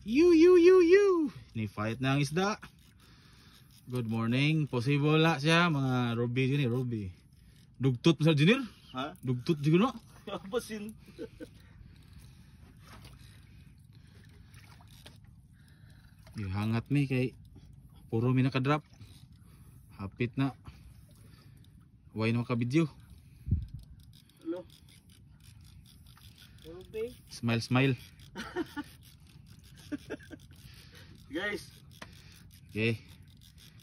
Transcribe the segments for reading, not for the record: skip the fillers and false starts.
Ni fight na ang isda. Good morning. Possible la siya mga Ruby gini, Ruby. Dugtot sa Junior? Ha? Dugtot juga no? Basin. Hangat mi kay puro mi naka-drop. Hapit na. Way na maka-video. Hello. Ruby. Smile. Guys. Okay.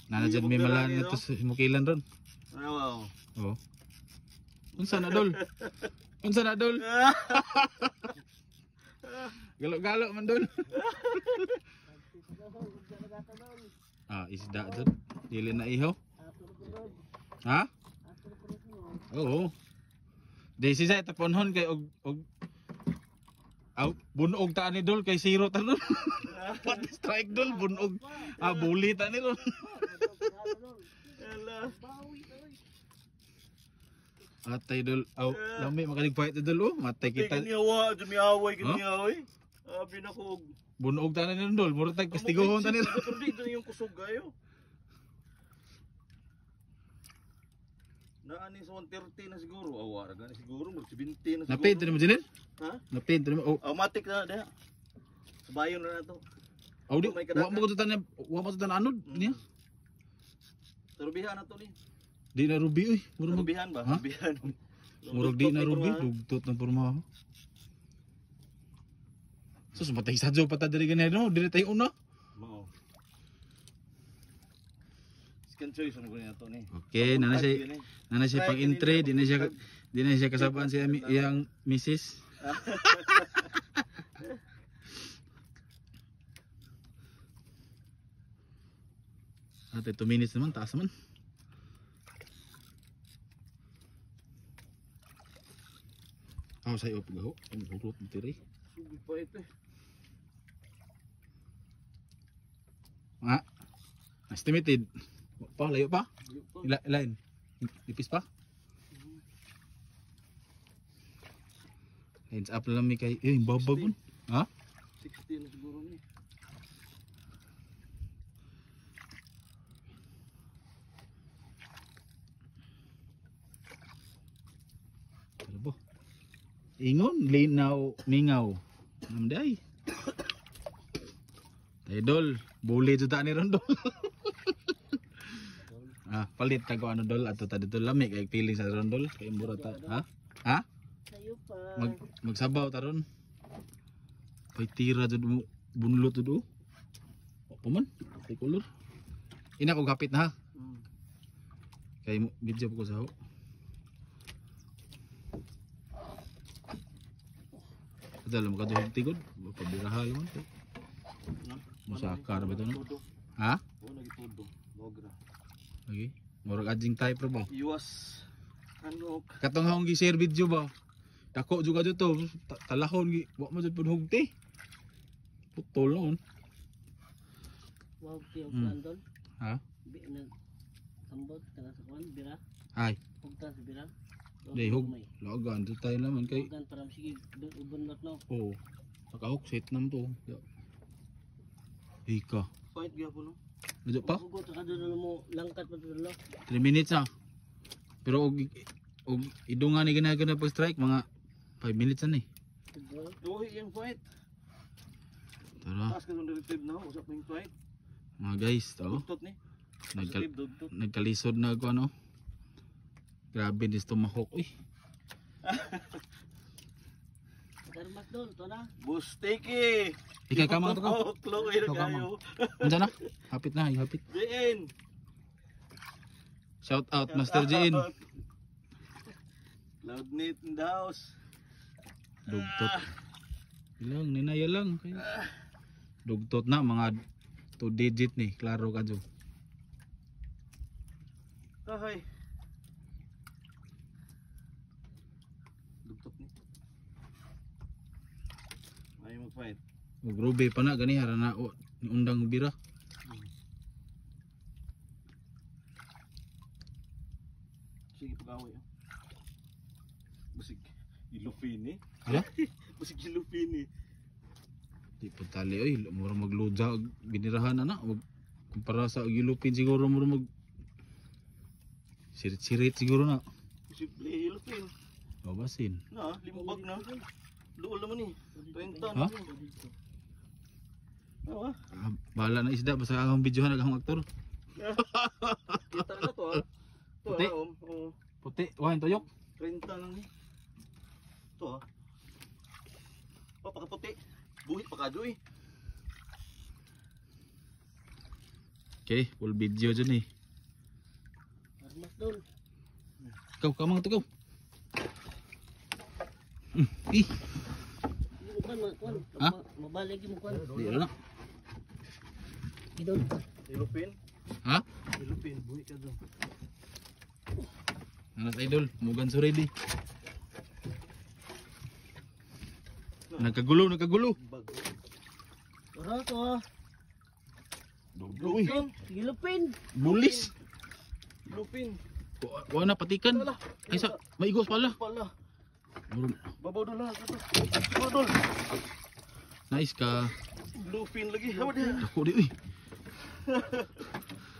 Nana dyan may malan na to mukilan ron. Wow. Oh. Unsa na dol? Unsa na dol? Galo-galo man dol. Isda dyan. Dili na ihaw. Ha? Oo. Desi sa taponhon kay og bunog ta ni dol kay zero ta dol. Pat strike dol bunog. Bully ta ni dol. Atay dol. Lami makaligpahit na dol. Matay kita. Kiniyawa, dumiaway, kiniyawa. Abi na ko. Bunog ta ni dol. Muro tag kastigohon ta ni dol. Pero dito yung kusog gayo. Naani sa 130 na siguro. Awara gani siguro. Mag 70 na siguro. Napid mo dinin? Ha? Napid mo. Automatic na diha. Sabayon na to. Di. Wa mo to tan anod niya. Rubihan na to ni. Di na Ruby oy. Muro Rubihan ba? Rubihan. Murag di na Ruby, dugtot na porma. Sus matay sadyo pata diri gani no, diri tay una. Mao. Second choice ano gani ato ni. Okay, nana siya pang entry, di na siya kasabaan siya iyang misis. Ate 2 minutes naman, taas naman. Sa'yo pagaho, ang hurot mo tiri. Sugi pa ito Estimated. Layo pa? Ilain. Ipis pa? Lines up lang mi kay babag. Ha? 60 na siguro ni. Ano ba? Ingon, linaw, ningaw. Namday. Idol, bully juta ni Rondol. Palit ka ko ano dol ato ta dito lami kay piling sa Rondol kay mura ta. Ha? Sayo pa. Magsabaw ta ron. Kay tira jud mo bunlot jud. Opo man, kay color. Ina ko gapit na ha. Kay video ko sa ho. Dalam ka doon tigod, pabirahal man to. Musakar ba ito no? Ha? Oo, nagitudo. Mogra. Okay. Murag adjing type ba? Iwas. Ano? Katong haong gi-share video ba? Dako juga dito, talahon gi, wa mo jud pud hugti. Putol noon. Wow, tiyo Brandon. Ha? Bi na sambot kana sa kuan bira. Ay, Hugta sa bira. day hug. Logan dito tayo naman kay. Hugan para sige ubon lot no. Oo. Nakahok set nam to. Ika. Fight gyapon no. Medyo pa? Hugot ka doon mo langkat pa doon lo. 3 minutes na. Pero og idungan ni ginagana pag strike mga 5 minutes na ni. Duhi yung fight. Tara, Taas ka nung retrieve na usap na yung fight. mga guys, to. Dugtot ni. Dugtot. Nagkalisod na ako ano. Grabe dis tumahok. Uy. Karmas doon to na. Bustiki. Ikay kama to ka. Oh, kloy na Ikaw kama. kayo. Andiyan na. Hapit na, hapit. Jin. Shout out Master Jin. Loud net in the house. Dugtot. Ilang ninaya lang kay. Dugtot na mga 2 digit ni, klaro ka jo. Kahay. Dugtot ni. Ay mag-fight. Ug Ruby pa na gani harana ni undang bira. Sige pag-away. Basig ilupin eh. Hala? Basig ilupin eh. Di pa tali oy, mura magloja og binirahan ana. Kumpara sa gilupin siguro mura mag sirit-sirit siguro na. Simple hilupin. Babasin. Na, 5 bag na. Dool naman ni. 30 Ha? na. Ah, Bahala na isda basta ang videohan ang aktor. kita na to ha. To Puti. ha. Oh, Puti, wahin toyok. 30 lang ni. To ha. Pakaputi. Buhit pa kadyo eh. Okay, full video dyan eh. Armas dol. Ikaw, kamang ito. Hindi Eh, mo kan, Ha? mabalik mo kan. di na. Idol. Hilupin. Ha? Hilupin. Buhit ka doon. Anas idol, mugan so ready. Nagkagulo. Bag. Ora to ah. Uy, Gilupin. bulis. Hilupin. Wa na patikan. Ay sa, maigos pala. Pala. Murag- Babaw doon lang. Babaw doon. Nice ka. Bluefin lagi. Hawa dia. Ako di uy.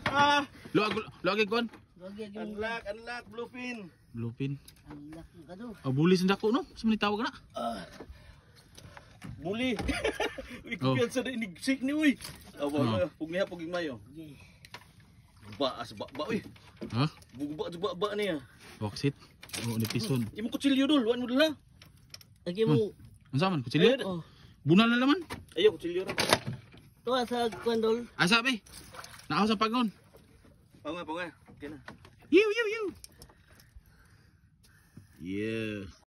Ah! Luagi kuan. Lagi gyud. Unlock bluefin. Lupin. Ang laki ka do. Ah, bulis na dako no. Sa man tawag na. Muli. Uy, Oh. kumpiyansa na inigsik ni uy. Awa Oh. na. Pugniha puging mayo. Okay. Baas ba uy. Ha? Bugba niya. Waxit. Oh, ni pison. Imo kutsilyo dul. Wan mo dul ha. Lagi mo. Unsa man kutsilyo? Ayun. Oh. Bunal na naman. Ayo kutsilyo ra. To sa kuan dol. Asa be? Naaw sa pagnon. Pangay. Okay na. You. Yeah.